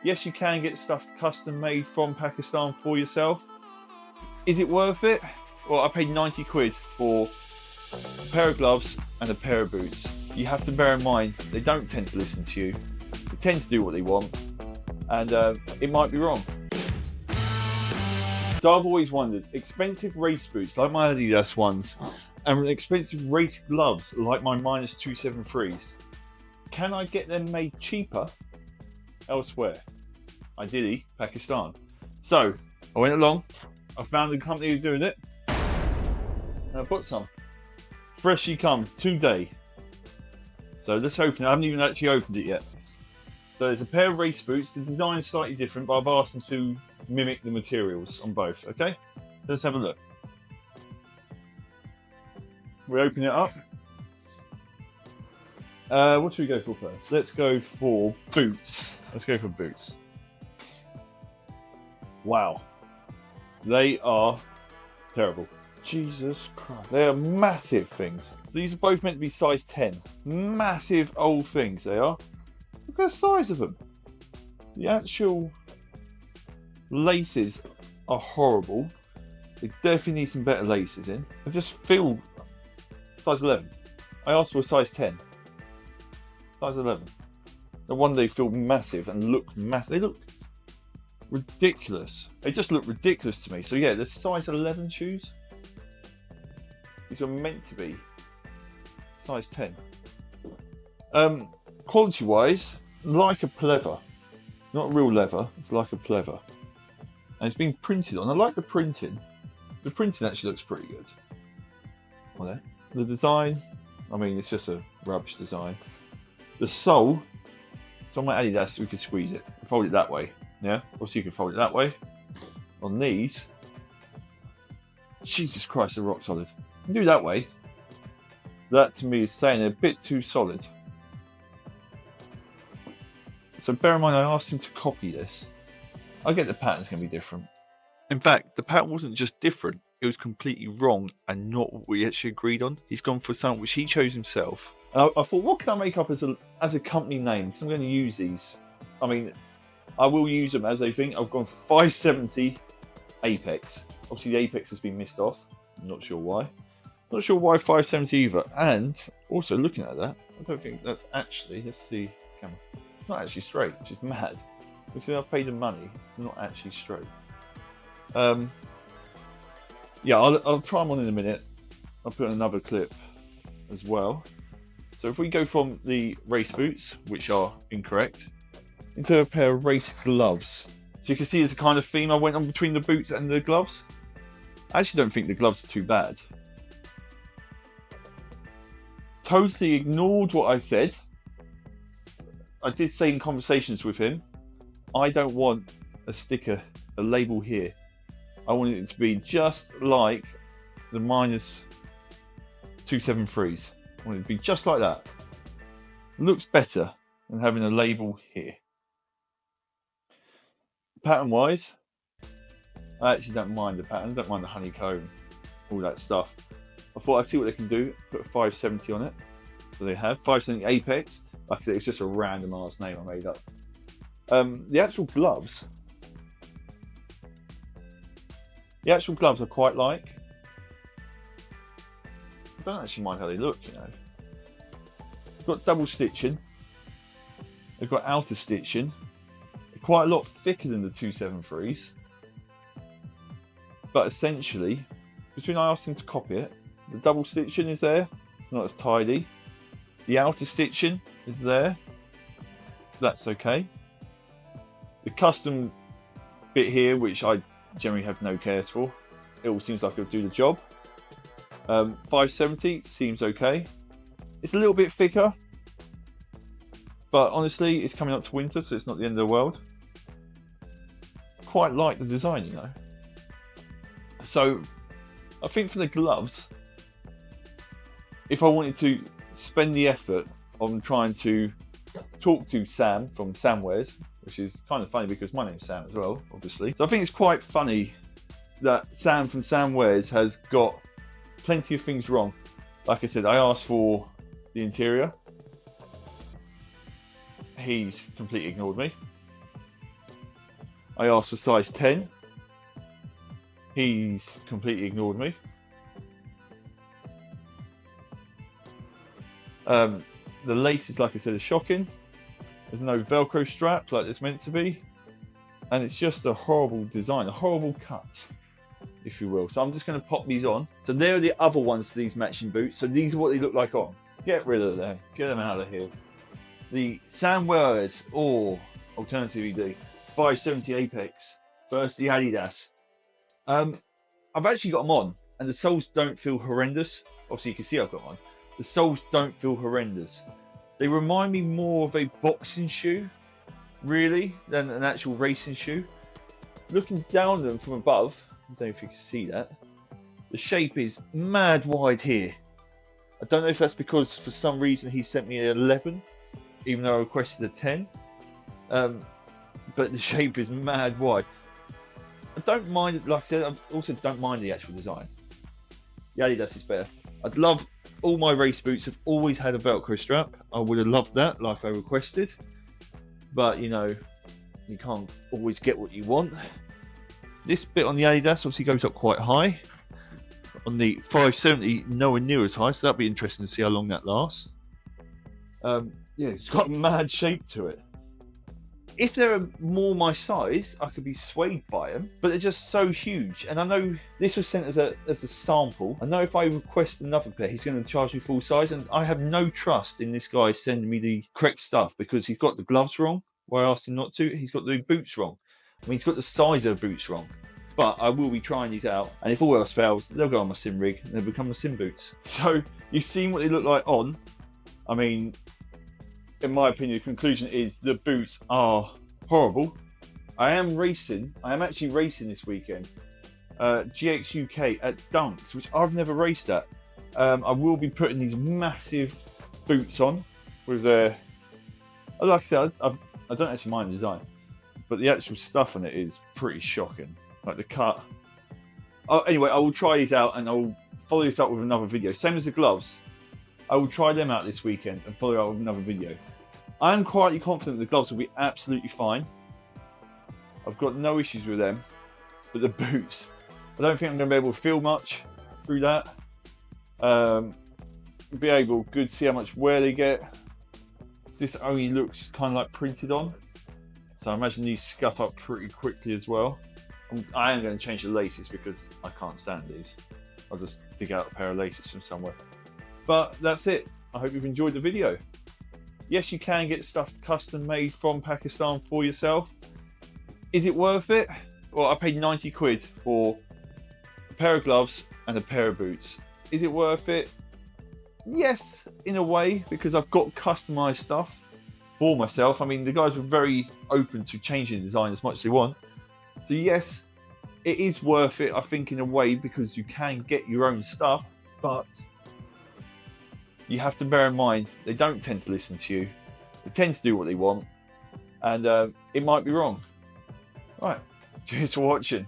Yes, you can get stuff custom made from Pakistan for yourself. Is it worth it? Well, I paid 90 quid for a pair of gloves and a pair of boots. You have to bear in mind, they don't tend to listen to you. They tend to do what they want, and it might be wrong. So I've always wondered, expensive race boots like my Adidas ones, and expensive race gloves like my -273s, can I get them made cheaper elsewhere? Ideally, Pakistan. So I went along, I found a company who's doing it, and I bought some. Freshly come today. So let's open it. I haven't even actually opened it yet. So there's a pair of race boots. The design is slightly different, but I've asked them to mimic the materials on both. Okay, let's have a look. We open it up. What should we go for first? Let's go for boots. Let's go for boots. Wow, they are terrible. Jesus Christ, they are massive things. These are both meant to be size 10. Massive old things they are. Look at the size of them. The actual laces are horrible. They definitely need some better laces in. They just feel size 11. I asked for a size 10. Size 11. No wonder they feel massive and look massive. They look ridiculous. They just look ridiculous to me. So yeah, the size 11 shoes. These are meant to be size 10. Quality wise, like a pleather. It's not real leather, it's like a pleather. And it's been printed on. I like the printing. The printing actually looks pretty good. Well, the design, I mean, it's just a rubbish design. The sole, it's on my Adidas, we could squeeze it. Fold it that way. Yeah, obviously you can fold it that way. On these, Jesus Christ, they're rock solid. You can do that way. That to me is saying they're a bit too solid. So bear in mind, I asked him to copy this. I get the pattern's going to be different. In fact, the pattern wasn't just different, it was completely wrong and not what we actually agreed on. He's gone for something which he chose himself. And I thought, what can I make up as a company name? Because I'm going to use these. I mean, I will use them as a thing. I've gone for 570 Apex. Obviously, the Apex has been missed off. I'm not sure why. Not sure why 570 either. And also looking at that, I don't think that's actually, let's see, camera. It's not actually straight, which is mad. Because I've paid the money, it's not actually straight. Yeah, I'll try them on in a minute. I'll put in another clip as well. So if we go from the race boots, which are incorrect, into a pair of race gloves. So you can see there's a kind of theme I went on between the boots and the gloves. I actually don't think the gloves are too bad. Totally ignored what I said. I did say in conversations with him, I don't want a sticker, a label here. I want it to be just like the -273s. I want it to be just like that. Looks better than having a label here. Pattern wise, I actually don't mind the pattern, don't mind the honeycomb, all that stuff. I thought I'd see what they can do, put a 570 on it. So they have 570 Apex. Like I said, it's just a random ass name I made up. The actual gloves I quite like. I don't actually mind how they look, you know. They've got double stitching. They've got outer stitching. They're quite a lot thicker than the 273s. But essentially, between I asked him to copy it, the double stitching is there, not as tidy. The outer stitching is there. That's okay. The custom bit here, which I generally have no cares for, it all seems like it'll do the job. 570 seems okay. It's a little bit thicker, but honestly, it's coming up to winter, so it's not the end of the world. Quite like the design, you know. So, I think for the gloves, if I wanted to spend the effort on trying to talk to Sam from Sam Wears, which is kind of funny because my name's Sam as well, obviously. So I think it's quite funny that Sam from Sam Wears has got plenty of things wrong. Like I said, I asked for the interior. He's completely ignored me. I asked for size 10. He's completely ignored me. The laces, like I said, are shocking. There's no Velcro strap like it's meant to be. And it's just a horrible design, a horrible cut, if you will. So I'm just going to pop these on. So there are the other ones to these matching boots. So these are what they look like on. Get rid of them. Get them out of here. The Sam Wears, or alternatively the 570 Apex versus the Adidas. I've actually got them on, and the soles don't feel horrendous. Obviously, you can see I've got one. The soles don't feel horrendous. They remind me more of a boxing shoe, really, than an actual racing shoe. Looking down them from above, I don't know if you can see that, the shape is mad wide here. I don't know if that's because for some reason he sent me an 11, even though I requested a 10. But the shape is mad wide. I don't mind, like I said, I also don't mind the actual design. The Adidas is better. I'd love, all my race boots have always had a Velcro strap. I would have loved that, like I requested. But, you know, you can't always get what you want. This bit on the Adidas obviously goes up quite high. On the 570, nowhere near as high, so that'd be interesting to see how long that lasts. Yeah, it's got a mad shape to it. If they're more my size, I could be swayed by them, but they're just so huge. And I know this was sent as a sample. I know if I request another pair, he's going to charge me full size, and I have no trust in this guy sending me the correct stuff because he's got the gloves wrong, where I asked him not to. He's got the boots wrong. I mean, he's got the size of the boots wrong. But I will be trying these out, and if all else fails, they'll go on my sim rig and they'll become the sim boots. So you've seen what they look like on. I mean, in my opinion, the conclusion is the boots are horrible. I am actually racing this weekend. GX UK at Dunks, which I've never raced at. I will be putting these massive boots on with like I said, I don't actually mind the design, but the actual stuff on it is pretty shocking. Like the cut. Oh, anyway, I will try these out and I will follow this up with another video. Same as the gloves. I will try them out this weekend and follow up with another video. I'm quietly confident the gloves will be absolutely fine. I've got no issues with them. But the boots, I don't think I'm going to be able to feel much through that. Be able to see how much wear they get. This only looks kind of like printed on. So I imagine these scuff up pretty quickly as well. I am going to change the laces because I can't stand these. I'll just dig out a pair of laces from somewhere. But that's it. I hope you've enjoyed the video. Yes, you can get stuff custom made from Pakistan for yourself. Is it worth it? Well, I paid 90 quid for a pair of gloves and a pair of boots. Is it worth it? Yes, in a way, because I've got customized stuff for myself. I mean, the guys were very open to changing the design as much as they want. So yes, it is worth it, I think, in a way, because you can get your own stuff, but you have to bear in mind, they don't tend to listen to you. They tend to do what they want, and it might be wrong. Right, cheers for watching.